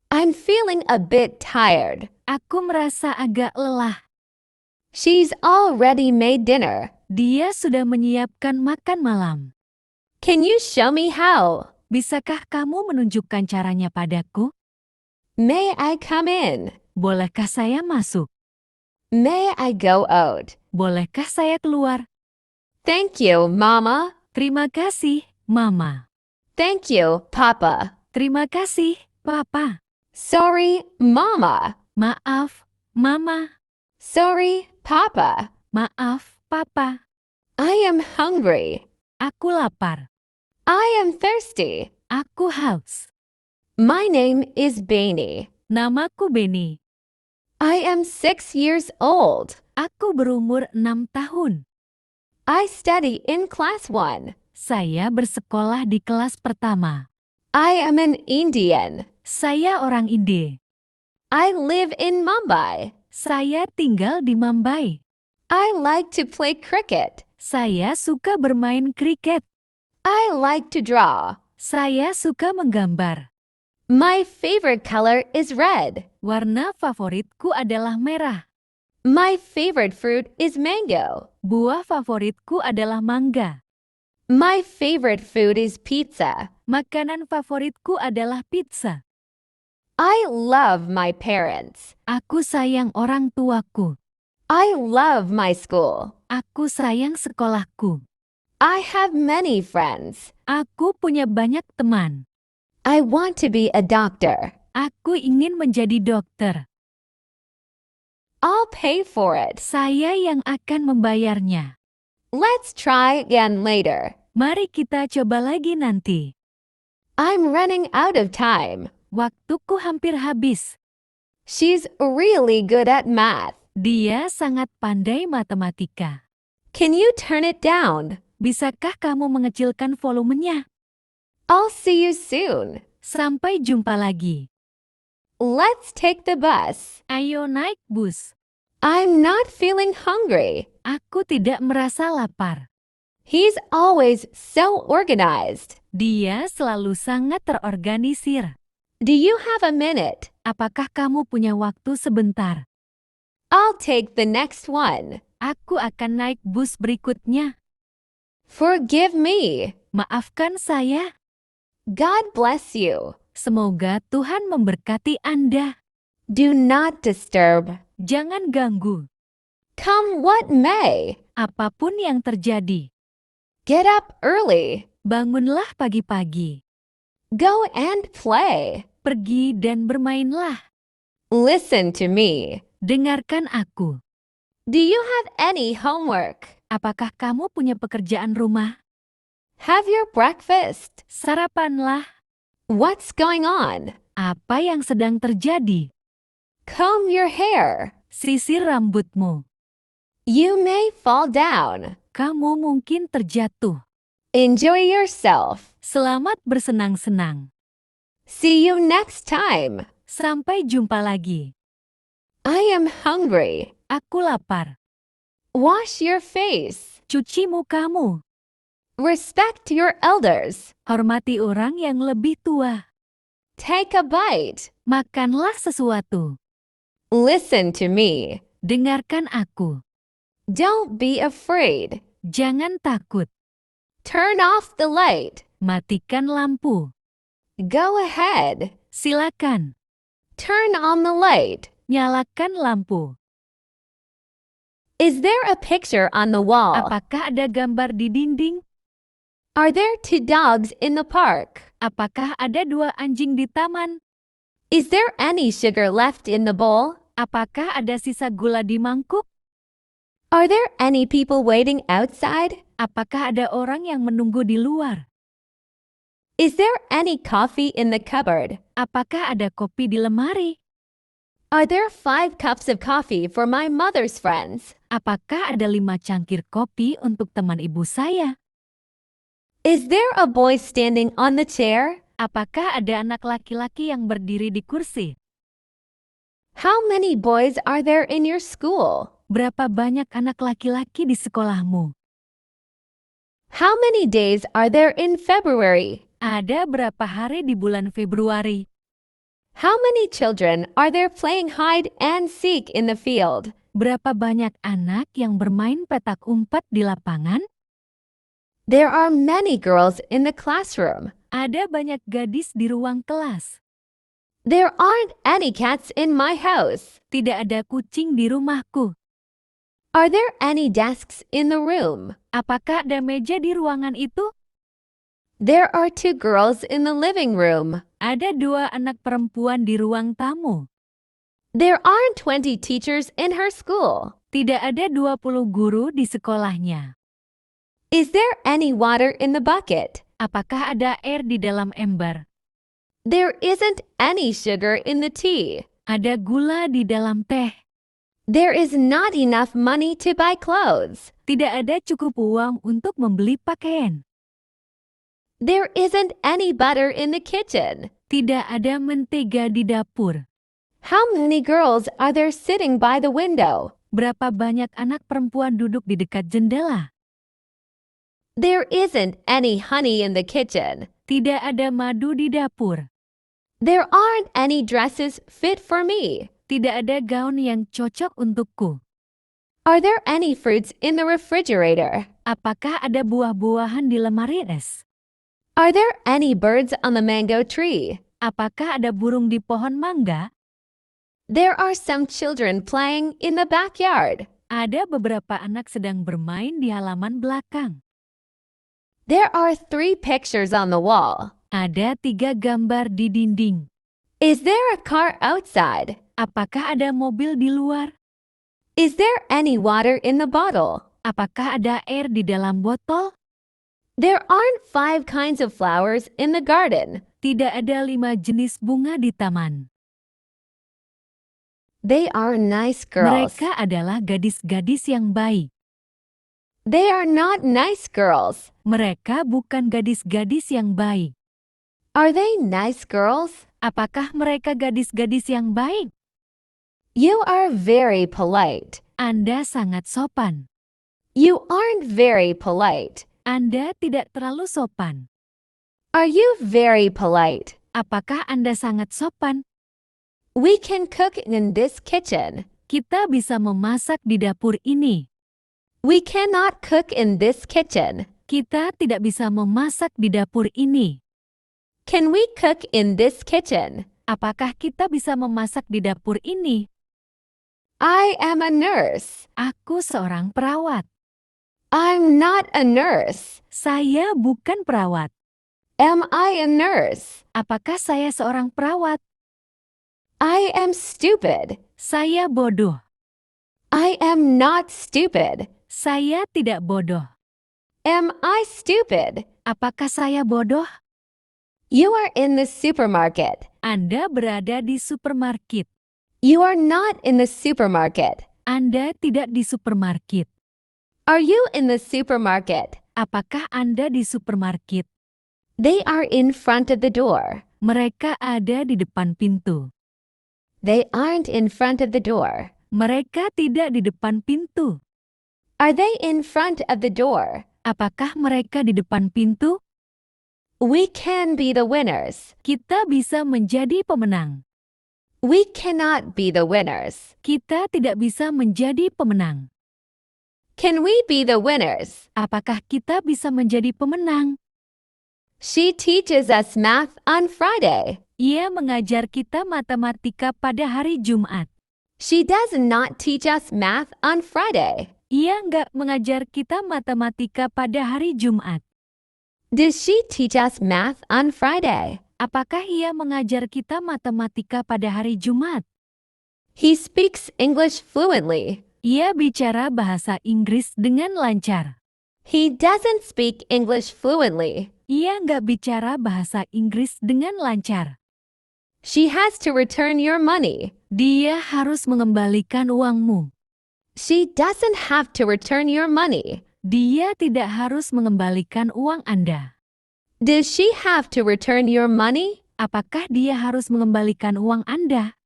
I'm feeling a bit tired. Aku merasa agak lelah. She's already made dinner. Dia sudah menyiapkan makan malam. Can you show me how? Bisakah kamu menunjukkan caranya padaku? May I come in? Bolehkah saya masuk? May I go out? Bolehkah saya keluar? Thank you, Mama. Terima kasih, Mama. Thank you, Papa. Terima kasih, Papa. Sorry, Mama. Maaf, Mama. Sorry, Papa. Maaf, Papa. I am hungry. Aku lapar. I am thirsty. Aku haus. My name is Bainey. Namaku Benny. I am 6 years old. Aku berumur 6 tahun. I study in class 1. Saya bersekolah di kelas pertama. I am an Indian. Saya orang India. I live in Mumbai. Saya tinggal di Mumbai. I like to play cricket. Saya suka bermain kriket. I like to draw. Saya suka menggambar. My favorite color is red. Warna favoritku adalah merah. My favorite fruit is mango. Buah favoritku adalah mangga. My favorite food is pizza. Makanan favoritku adalah pizza. I love my parents. Aku sayang orang tuaku. I love my school. Aku sayang sekolahku. I have many friends. Aku punya banyak teman. I want to be a doctor. Aku ingin menjadi dokter. I'll pay for it. Saya yang akan membayarnya. Let's try again later. Mari kita coba lagi nanti. I'm running out of time. Waktuku hampir habis. She's really good at math. Dia sangat pandai matematika. Can you turn it down? Bisakah kamu mengecilkan volumenya? I'll see you soon. Sampai jumpa lagi. Let's take the bus. Ayo naik bus. I'm not feeling hungry. Aku tidak merasa lapar. He's always so organized. Dia selalu sangat terorganisir. Do you have a minute? Apakah kamu punya waktu sebentar? I'll take the next one. Aku akan naik bus berikutnya. Forgive me. Maafkan saya. God bless you. Semoga Tuhan memberkati Anda. Do not disturb. Jangan ganggu. Come what may. Apapun yang terjadi. Get up early. Bangunlah pagi-pagi. Go and play. Pergi dan bermainlah. Listen to me. Dengarkan aku. Do you have any homework? Apakah kamu punya pekerjaan rumah? Have your breakfast. Sarapanlah. What's going on? Apa yang sedang terjadi? Comb your hair. Sisir rambutmu. You may fall down. Kamu mungkin terjatuh. Enjoy yourself. Selamat bersenang-senang. See you next time. Sampai jumpa lagi. I am hungry. Aku lapar. Wash your face. Cuci mukamu. Respect your elders. Hormati orang yang lebih tua. Take a bite. Makanlah sesuatu. Listen to me. Dengarkan aku. Don't be afraid. Jangan takut. Turn off the light. Matikan lampu. Go ahead. Silakan. Turn on the light. Nyalakan lampu. Is there a picture on the wall? Apakah ada gambar di dinding? Are there two dogs in the park? Apakah ada 2 anjing di taman? Is there any sugar left in the bowl? Apakah ada sisa gula di mangkuk? Are there any people waiting outside? Apakah ada orang yang menunggu di luar? Is there any coffee in the cupboard? Apakah ada kopi di lemari? Are there 5 cups of coffee for my mother's friends? Apakah ada 5 cangkir kopi untuk teman ibu saya? Is there a boy standing on the chair? Apakah ada anak laki-laki yang berdiri di kursi? How many boys are there in your school? Berapa banyak anak laki-laki di sekolahmu? How many days are there in February? Ada berapa hari di bulan Februari? How many children are there playing hide and seek in the field? Berapa banyak anak yang bermain petak umpet di lapangan? There are many girls in the classroom. Ada banyak gadis di ruang kelas. There aren't any cats in my house. Tidak ada kucing di rumahku. Are there any desks in the room? Apakah ada meja di ruangan itu? There are 2 girls in the living room. Ada 2 anak perempuan di ruang tamu. There aren't 20 teachers in her school. Tidak ada 20 guru di sekolahnya. Is there any water in the bucket? Apakah ada air di dalam ember? There isn't any sugar in the tea. Ada gula di dalam teh. There is not enough money to buy clothes. Tidak ada cukup uang untuk membeli pakaian. There isn't any butter in the kitchen. Tidak ada mentega di dapur. How many girls are there sitting by the window? Berapa banyak anak perempuan duduk di dekat jendela? There isn't any honey in the kitchen. Tidak ada madu di dapur. There aren't any dresses fit for me. Tidak ada gaun yang cocok untukku. Are there any fruits in the refrigerator? Apakah ada buah-buahan di lemari es? Are there any birds on the mango tree? Apakah ada burung di pohon mangga? There are some children playing in the backyard. Ada beberapa anak sedang bermain di halaman belakang. There are 3 pictures on the wall. Ada 3 gambar di dinding. Is there a car outside? Apakah ada mobil di luar? Is there any water in the bottle? Apakah ada air di dalam botol? There aren't 5 kinds of flowers in the garden. Tidak ada 5 jenis bunga di taman. They are nice girls. Mereka adalah gadis-gadis yang baik. They are not nice girls. Mereka bukan gadis-gadis yang baik. Are they nice girls? Apakah mereka gadis-gadis yang baik? You are very polite. Anda sangat sopan. You aren't very polite. Anda tidak terlalu sopan. Are you very polite? Apakah Anda sangat sopan? We can cook in this kitchen. Kita bisa memasak di dapur ini. We cannot cook in this kitchen. Kita tidak bisa memasak di dapur ini. Can we cook in this kitchen? Apakah kita bisa memasak di dapur ini? I am a nurse. Aku seorang perawat. I'm not a nurse. Saya bukan perawat. Am I a nurse? Apakah saya seorang perawat? I am stupid. Saya bodoh. I am not stupid. Saya tidak bodoh. Am I stupid? Apakah saya bodoh? You are in the supermarket. Anda berada di supermarket. You are not in the supermarket. Anda tidak di supermarket. Are you in the supermarket? Apakah Anda di supermarket? They are in front of the door. Mereka ada di depan pintu. They aren't in front of the door. Mereka tidak di depan pintu. Are they in front of the door? Apakah mereka di depan pintu? We can be the winners. Kita bisa menjadi pemenang. We cannot be the winners. Kita tidak bisa menjadi pemenang. Can we be the winners? Apakah kita bisa menjadi pemenang? She teaches us math on Friday. Ia mengajar kita matematika pada hari Jumat. She does not teach us math on Friday. Ia nggak mengajar kita matematika pada hari Jumat. Does she teach us math on Friday? Apakah ia mengajar kita matematika pada hari Jumat? He speaks English fluently. Ia bicara bahasa Inggris dengan lancar. He doesn't speak English fluently. Ia nggak bicara bahasa Inggris dengan lancar. She has to return your money. Dia harus mengembalikan uangmu. She doesn't have to return your money. Dia tidak harus mengembalikan uang Anda. Does she have to return your money? Apakah dia harus mengembalikan uang Anda?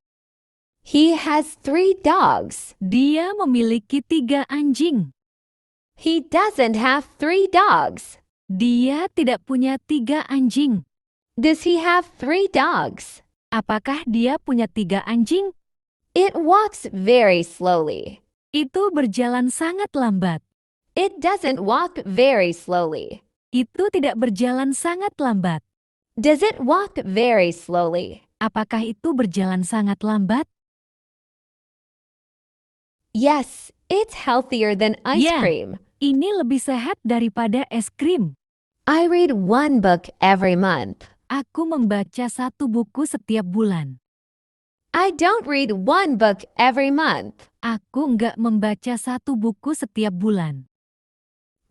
He has 3 dogs. Dia memiliki 3 anjing. He doesn't have 3 dogs. Dia tidak punya 3 anjing. Does he have 3 dogs? Apakah dia punya 3 anjing? It walks very slowly. Itu berjalan sangat lambat. It doesn't walk very slowly. Itu tidak berjalan sangat lambat. Does it walk very slowly? Apakah itu berjalan sangat lambat? Yes, it's healthier than ice Ya, cream. ini lebih sehat daripada es krim. I read 1 book every month. Aku membaca 1 buku setiap bulan. I don't read 1 book every month. Aku nggak membaca 1 buku setiap bulan.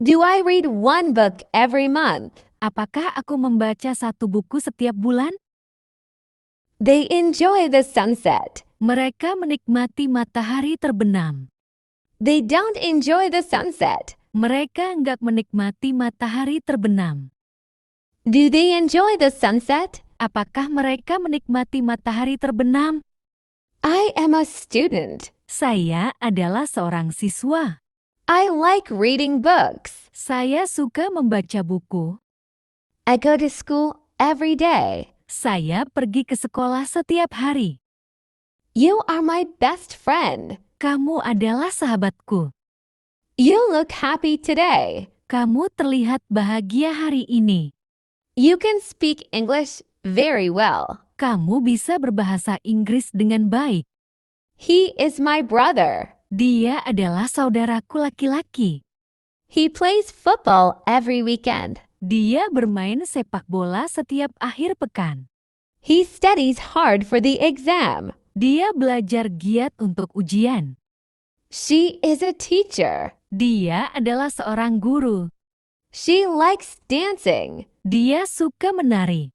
Do I read 1 book every month? Apakah aku membaca 1 buku setiap bulan? They enjoy the sunset. Mereka menikmati matahari terbenam. They don't enjoy the sunset. Mereka nggak menikmati matahari terbenam. Do they enjoy the sunset? Apakah mereka menikmati matahari terbenam? I am a student. Saya adalah seorang siswa. I like reading books. Saya suka membaca buku. I go to school every day. Saya pergi ke sekolah setiap hari. You are my best friend. Kamu adalah sahabatku. You look happy today. Kamu terlihat bahagia hari ini. You can speak English very well. Kamu bisa berbahasa Inggris dengan baik. He is my brother. Dia adalah saudaraku laki-laki. He plays football every weekend. Dia bermain sepak bola setiap akhir pekan. He studies hard for the exam. Dia belajar giat untuk ujian. She is a teacher. Dia adalah seorang guru. She likes dancing. Dia suka menari.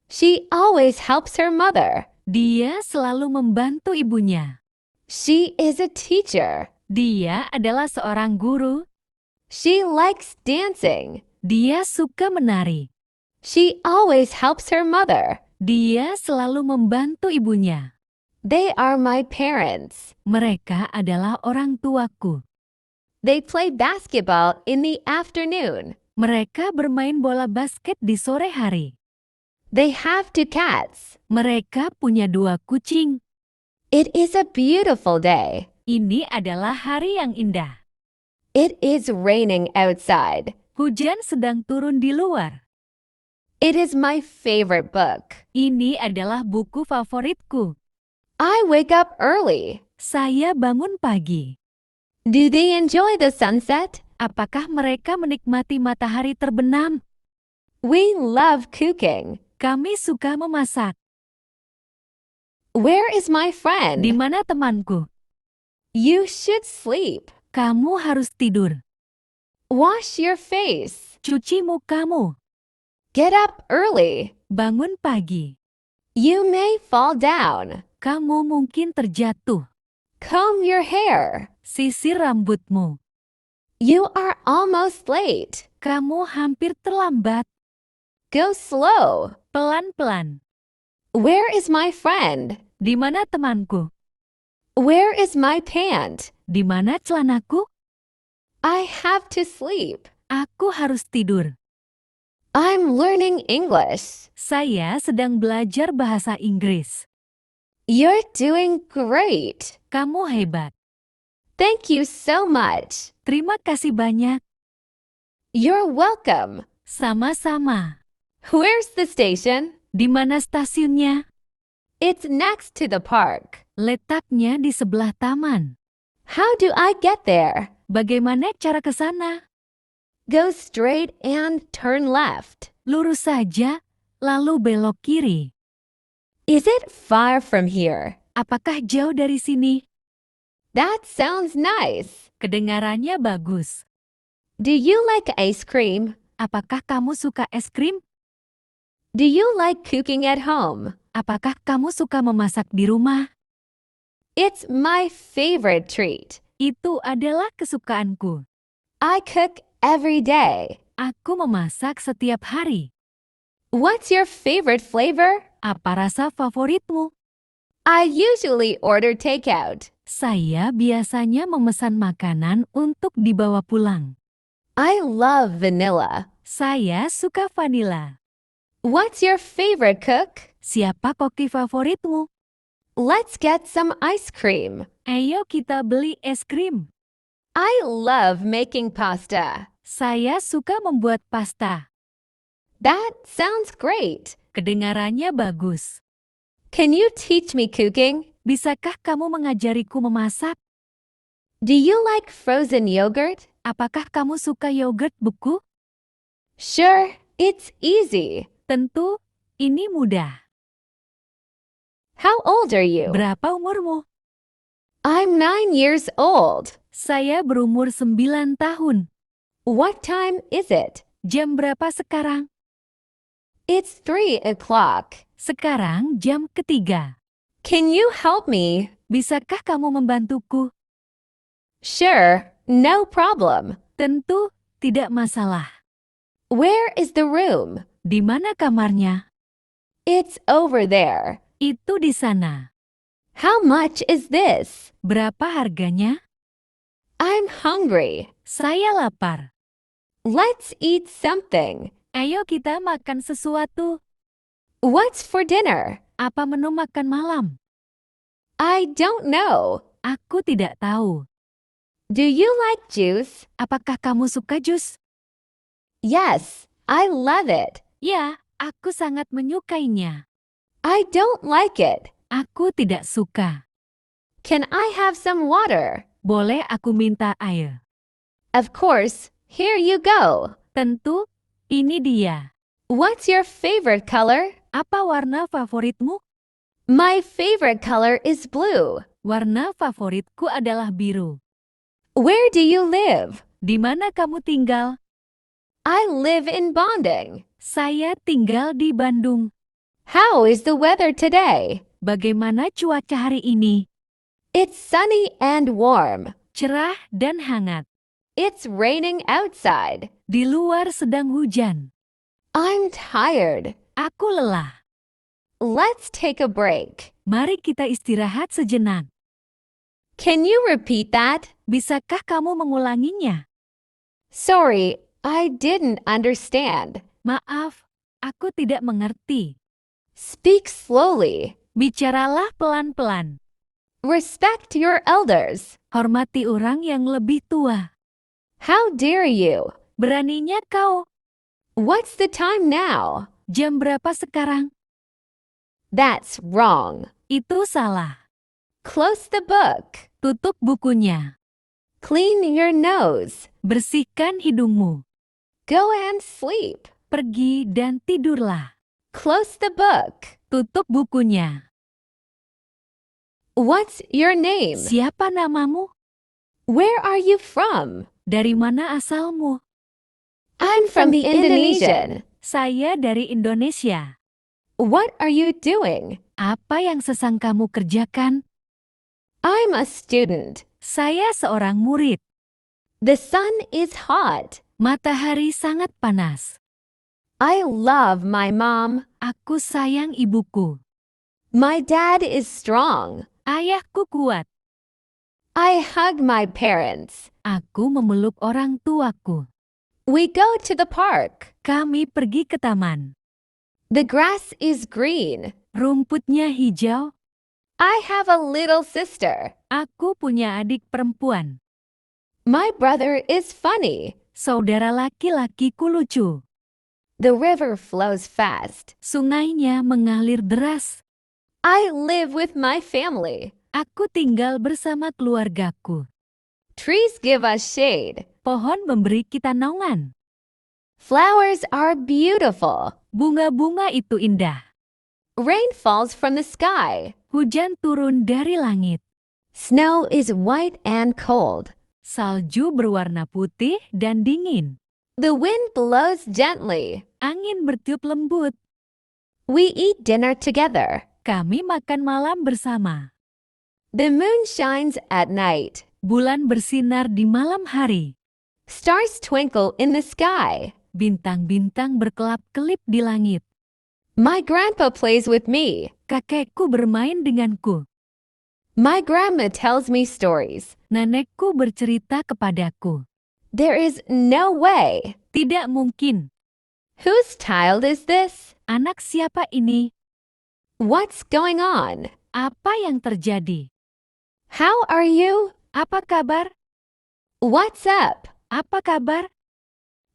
She always helps her mother. Dia selalu membantu ibunya. She is a teacher. Dia adalah seorang guru. She likes dancing. Dia suka menari. She always helps her mother. Dia selalu membantu ibunya. They are my parents. Mereka adalah orang tuaku. They play basketball in the afternoon. Mereka bermain bola basket di sore hari. They have 2 cats. Mereka punya 2 kucing. It is a beautiful day. Ini adalah hari yang indah. It is raining outside. Hujan sedang turun di luar. It is my favorite book. Ini adalah buku favoritku. I wake up early. Saya bangun pagi. Do they enjoy the sunset? Apakah mereka menikmati matahari terbenam? We love cooking. Kami suka memasak. Where is my Di friend? mana temanku? You should sleep. Kamu harus tidur. Wash your face. Cuci mukamu. Get up early. Bangun pagi. You may fall down. Kamu mungkin terjatuh. Comb your hair. Sisir rambutmu. You are almost late. Kamu hampir terlambat. Go slow. Pelan-pelan. Where is my friend? Di mana temanku? Where is my pant? Di mana celanaku? I have to sleep. Aku harus tidur. I'm learning English. Saya sedang belajar bahasa Inggris. You're doing great. Kamu hebat. Thank you so much. Terima kasih banyak. You're welcome. Sama-sama. Where's the station? Di mana stasiunnya? It's next to the park. Letaknya di sebelah taman. How do I get there? Bagaimana cara ke sana? Go straight and turn left. Lurus saja, lalu belok kiri. Is it far from here? Apakah jauh dari sini? That sounds nice. Kedengarannya bagus. Do you like ice cream? Apakah kamu suka es krim? Do you like cooking at home? Apakah kamu suka memasak di rumah? It's my favorite treat. Itu adalah kesukaanku. I cook every day. Aku memasak setiap hari. What's your favorite flavor? Apa rasa favoritmu? I usually order takeout. Saya biasanya memesan makanan untuk dibawa pulang. I love vanilla. Saya suka vanila. What's your favorite cook? Siapa koki favoritmu? Let's get some ice cream. Ayo kita beli es krim. I love making pasta. Saya suka membuat pasta. That sounds great. Kedengarannya bagus. Can you teach me cooking? Bisakah kamu mengajariku memasak? Do you like frozen yogurt? Apakah kamu suka yogurt beku? Sure, it's easy. Tentu, ini mudah. How old are you? Berapa umurmu? I'm 9 years old. Saya berumur 9 tahun. What time is it? Jam berapa sekarang? It's 3 o'clock. Sekarang jam ketiga. Can you help me? Bisakah kamu membantuku? Sure, no problem. Tentu, tidak masalah. Where is the room? Di mana kamarnya? It's over there. Itu di sana. How much is this? Berapa harganya? I'm hungry. Saya lapar. Let's eat something. Ayo kita makan sesuatu. What's for dinner? Apa menu makan malam? I don't know. Aku tidak tahu. Do you like juice? Apakah kamu suka jus? Yes, I love it. Ya, aku sangat menyukainya. I don't like it. Aku tidak suka. Can I have some water? Boleh aku minta air? Of course, here you go. Tentu, ini dia. What's your favorite color? Apa warna favoritmu? My favorite color is blue. Warna favoritku adalah biru. Where do you live? Di mana kamu tinggal? I live in Bonding. Saya tinggal di Bandung. How is the weather today? Bagaimana cuaca hari ini? It's sunny and warm. Cerah dan hangat. It's raining outside. Di luar sedang hujan. I'm tired. Aku lelah. Let's take a break. Mari kita istirahat sejenak. Can you repeat that? Bisakah kamu mengulanginya? Sorry, I didn't understand. Maaf, aku tidak mengerti. Speak slowly. Bicaralah pelan-pelan. Respect your elders. Hormati orang yang lebih tua. How dare you? Beraninya kau. What's the time now? Jam berapa sekarang? That's wrong. Itu salah. Close the book. Tutup bukunya. Clean your nose. Bersihkan hidungmu. Go and sleep. Pergi dan tidurlah. Close the book. Tutup bukunya. What's your name? Siapa namamu? Where are you from? Dari mana asalmu? I'm from the Indonesian. Saya dari Indonesia. What are you doing? Apa yang sesang kamu kerjakan? I'm a student. Saya seorang murid. The sun is hot. Matahari sangat panas. I love my mom. Aku sayang ibuku. My dad is strong. Ayahku kuat. I hug my parents. Aku memeluk orang tuaku. We go to the park. Kami pergi ke taman. The grass is green. Rumputnya hijau. I have a little sister. Aku punya adik perempuan. My brother is funny. Saudara laki-lakiku lucu. The river flows fast. Sungainya mengalir deras. I live with my family. Aku tinggal bersama keluargaku. Trees give us shade. Pohon memberi kita naungan. Flowers are beautiful. Bunga-bunga itu indah. Rain falls from the sky. Hujan turun dari langit. Snow is white and cold. Salju berwarna putih dan dingin. The wind blows gently. Angin bertiup lembut. We eat dinner together. Kami makan malam bersama. The moon shines at night. Bulan bersinar di malam hari. Stars twinkle in the sky. Bintang-bintang berkelap-kelip di langit. My grandpa plays with me. Kakekku bermain denganku. My grandma tells me stories. Nenekku bercerita kepadaku. There is no way. Tidak mungkin. Whose child is this? Anak siapa ini? What's going on? Apa yang terjadi? How are you? Apa kabar? What's up? Apa kabar?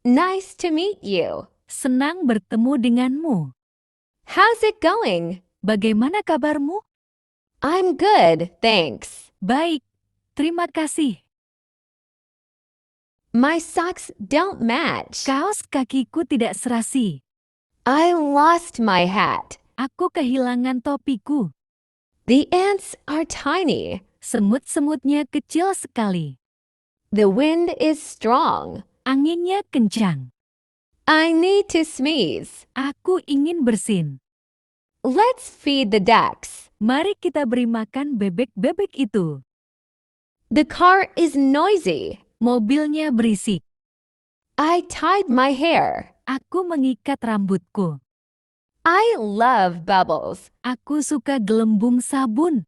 Nice to meet you. Senang bertemu denganmu. How's it going? Bagaimana kabarmu? I'm good, thanks. Baik, terima kasih. My socks don't match. Kaos kakiku tidak serasi. I lost my hat. Aku kehilangan topiku. The ants are tiny. Semut-semutnya kecil sekali. The wind is strong. Anginnya kencang. I need to sneeze. Aku ingin bersin. Let's feed the ducks. Mari kita beri makan bebek-bebek itu. The car is noisy. Mobilnya berisik. I tied my hair. Aku mengikat rambutku. I love bubbles. Aku suka gelembung sabun.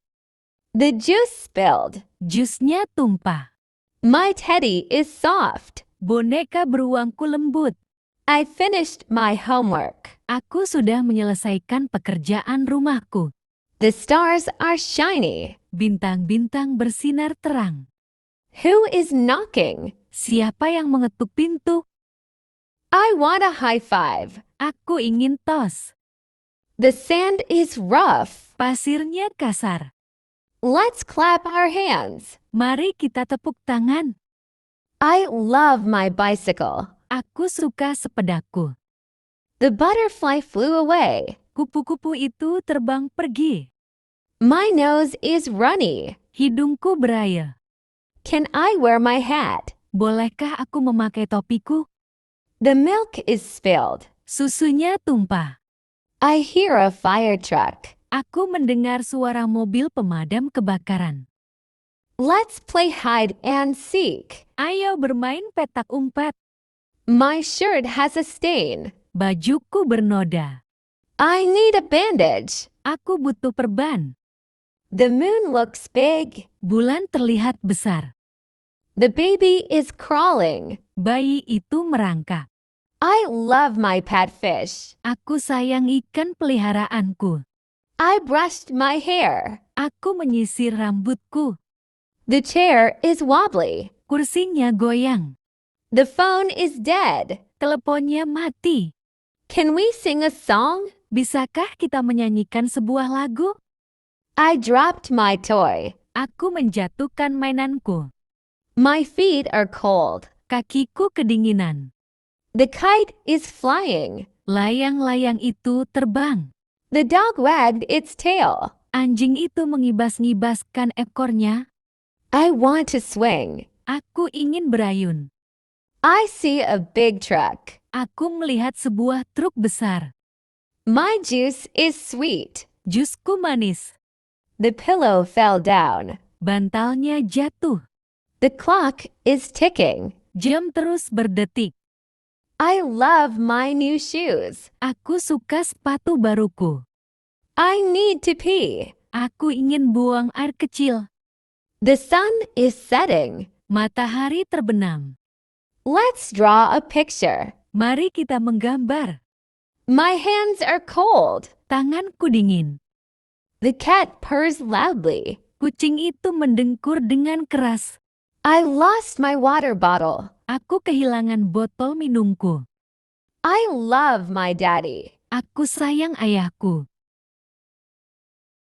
The juice spilled. Jusnya tumpah. My teddy is soft. Boneka beruangku lembut. I finished my homework. Aku sudah menyelesaikan pekerjaan rumahku. The stars are shiny. Bintang-bintang bersinar terang. Who is knocking? Siapa yang mengetuk pintu? I want a high five. Aku ingin tos. The sand is rough. Pasirnya kasar. Let's clap our hands. Mari kita tepuk tangan. I love my bicycle. Aku suka sepedaku. The butterfly flew away. Kupu-kupu itu terbang pergi. My nose is runny. Hidungku beraya. Can I wear my hat? Bolehkah aku memakai topiku? The milk is spilled. Susunya tumpah. I hear a fire truck. Aku mendengar suara mobil pemadam kebakaran. Let's play hide and seek. Ayo bermain petak umpet. My shirt has a stain. Bajuku bernoda. I need a bandage. Aku butuh perban. The moon looks big. Bulan terlihat besar. The baby is crawling. Bayi itu merangkak. I love my pet fish. Aku sayang ikan peliharaanku. I brushed my hair. Aku menyisir rambutku. The chair is wobbly. Kursinya goyang. The phone is dead. Teleponnya mati. Can we sing a song? Bisakah kita menyanyikan sebuah lagu? I dropped my toy. Aku menjatuhkan mainanku. My feet are cold. Kakiku kedinginan. The kite is flying. Layang-layang itu terbang. The dog wagged its tail. Anjing itu mengibas-ngibaskan ekornya. I want to swing. Aku ingin berayun. I see a big truck. Aku melihat sebuah truk besar. My juice is sweet. Jusku manis. The pillow fell down. Bantalnya jatuh. The clock is ticking. Jam terus berdetik. I love my new shoes. Aku suka sepatu baruku. I need to pee. Aku ingin buang air kecil. The sun is setting. Matahari terbenam. Let's draw a picture. Mari kita menggambar. My hands are cold. Tanganku dingin. The cat purrs loudly. Kucing itu mendengkur dengan keras. I lost my water bottle. Aku kehilangan botol minumku. I love my daddy. Aku sayang ayahku.